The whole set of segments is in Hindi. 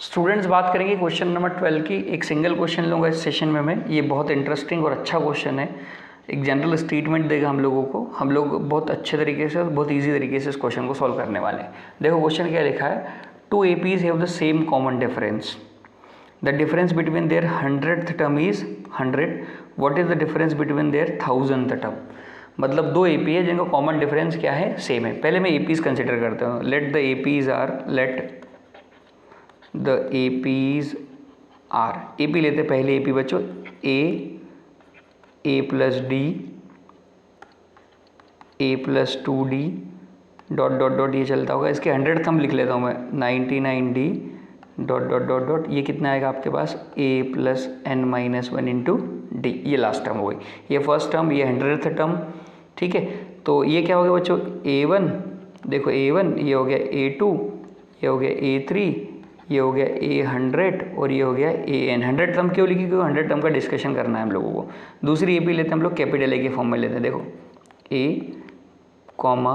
स्टूडेंट्स बात करेंगे क्वेश्चन नंबर 12 की। एक सिंगल क्वेश्चन लूँगा इस सेशन में मैं। ये बहुत इंटरेस्टिंग और अच्छा क्वेश्चन है। एक जनरल स्टेटमेंट देगा हम लोगों को। हम लोग बहुत अच्छे तरीके से और बहुत इजी तरीके से इस क्वेश्चन को सॉल्व करने वाले हैं। देखो क्वेश्चन क्या लिखा है, two APs have the same common difference, the difference between their 100th term is 100, what is the difference between their 1000th term. मतलब दो AP है जिनका कॉमन डिफरेंस क्या है, सेम है। पहले मैं APs कंसिडर करता हूँ। Let the APs are, let the APs are, AP लेते पहले AP बच्चों, A plus D, A plus 2D dot dot dot, ये चलता होगा। इसके 100 थंब लिख लेता हूँ मैं, 99D dot dot dot dot. ये कितना आएगा आपके पास, A plus n-1 into D. ये लास्ट टर्म हो गई, ये फर्स्ट टर्म, ये 100th टर्म। ठीक है, तो ये क्या हो गया बच्चों, A1, देखो A1, ये हो गया A2, ये हो गया A3, ये हो गया A100 और ये हो गया AN। 100 टर्म क्यों लिखी, क्योंकि 100 टर्म का डिस्कशन करना है हम लोगों को। दूसरी AP लेते हैं हम लोग, कैपिटल A के फॉर्म में लेते हैं। देखो A comma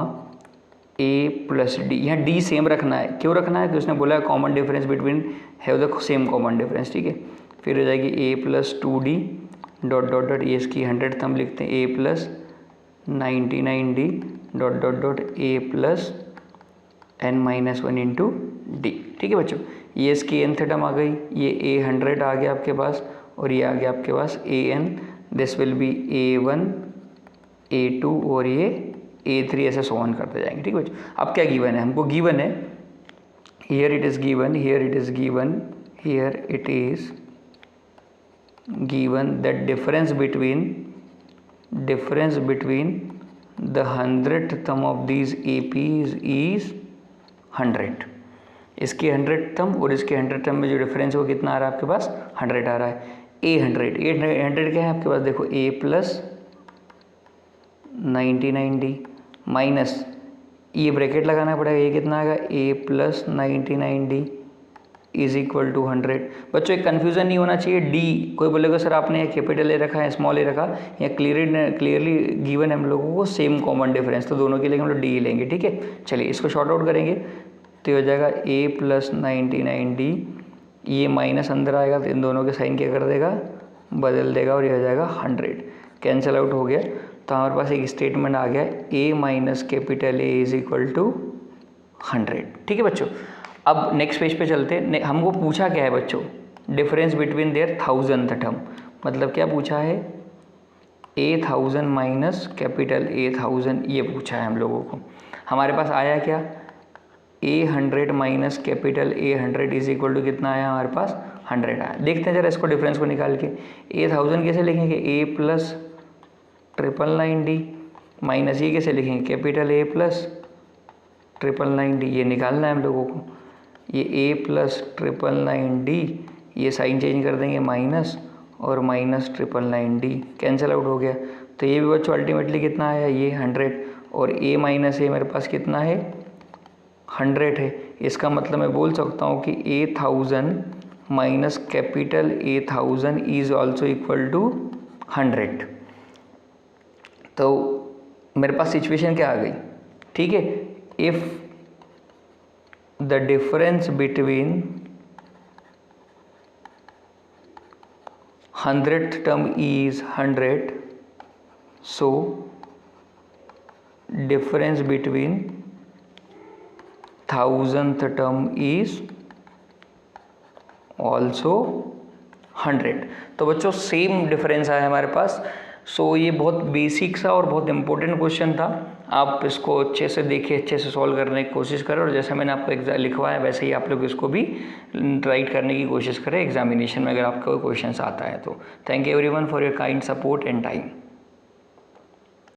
A plus D, यहाँ D सेम रखना है। क्यों रखना है, कि उसने बोला common difference between have the same common difference. ठीक है, फिर हो जाएगी A plus 2D dot dot dot, ये इसकी 100 थंब लिखते हैं, A plus 99D dot dot dot, A plus n-1 into D. ठीक है बच्चों, ये इसकी nth टर्म आ गई, ये A100 आ गया आपके पास और ये आ गया आपके पास AN। This will be A1, A2 और ये A3, ऐसे सो ऑन करते जाएंगे। ठीक है बच्चों, अब क्या गिवन है, हमको गिवन है, here it is given, here it is given, here it is given that difference between the 100th term of these APs is 100। इसके 100 टर्म और इसके 100 टर्म में जो डिफरेंस है वो कितना आ रहा है आपके पास, 100 आ रहा है। A100 क्या है आपके पास, देखो A प्लस 99D माइनस, ये ब्रैकेट लगाना पड़ेगा, ये कितना आएगा, A plus 99D is equal to 100। बच्चों एक कन्फ्यूज़न नहीं होना चाहिए। D, कोई बोलेगा सर आपने ये कैपिटल A रखा है, स्मॉल A रखा, या क्लियरली गिवन है हम लोगों को सेम कॉमन डिफरेंस, तो दोनों के लिए हम लोग D लेंगे। ठीक है, चलिए इसको शॉर्ट आउट करेंगे तो ये हो जाएगा A प्लस 99D, ये माइनस अंदर आएगा तो इन दोनों के साइन क्या कर देगा, बदल देगा, और ये हो जाएगा 100। कैंसिल आउट हो गया, तो हमारे पास एक स्टेटमेंट आ गया, A minus capital A is equal to 100। ठीक है बच्चों, अब नेक्स्ट पेज पे चलते हैं। हमको पूछा क्या है बच्चों, difference between their 1000th term. मतलब क्या पूछा है, A1000 माइनस कैपिटल A1000, ये पूछा है हम लोगों को। हमारे पास आया क्या, A100 minus capital A100 is equal to कितना आया हमारे पास, 100 आया। देखते हैं जरा इसको डिफरेंस को निकाल के। A1000 कैसे लिखेंगे, A प्लस 999D माइनस ये कैसे लिखेंगे, कैपिटल A प्लस 999D, ये निकालना है हम लोगों को। ये A प्लस 999D, ये साइन चेंज कर देंगे माइनस, और माइनस 999D कैंसिल आउट हो गया। तो ये भी बच्चों अल्टीमेटली कितना आया, ये 100, और A माइनस A मेरे पास कितना है, 100 है। इसका मतलब मैं बोल सकता हूँ कि A1000 minus capital A1000 is also equal to 100। तो मेरे पास सिचुएशन क्या आ गई, ठीक है, if the difference between 100th term is 100, so difference between 1000th term is also 100। तो बच्चों सेम डिफरेंस आया हमारे पास। सो ये बहुत बेसिक सा और बहुत इंपॉर्टेंट क्वेश्चन था। आप इसको अच्छे से देखिए, अच्छे से सॉल्व करने की कोशिश करें, और जैसे मैंने आपको एग्जाम लिखवाया वैसे ही आप लोग इसको भी राइट करने की कोशिश करें एग्जामिनेशन में, अगर आपका कोई क्वेश्चन आता है तो। Thank you everyone for your kind support and time.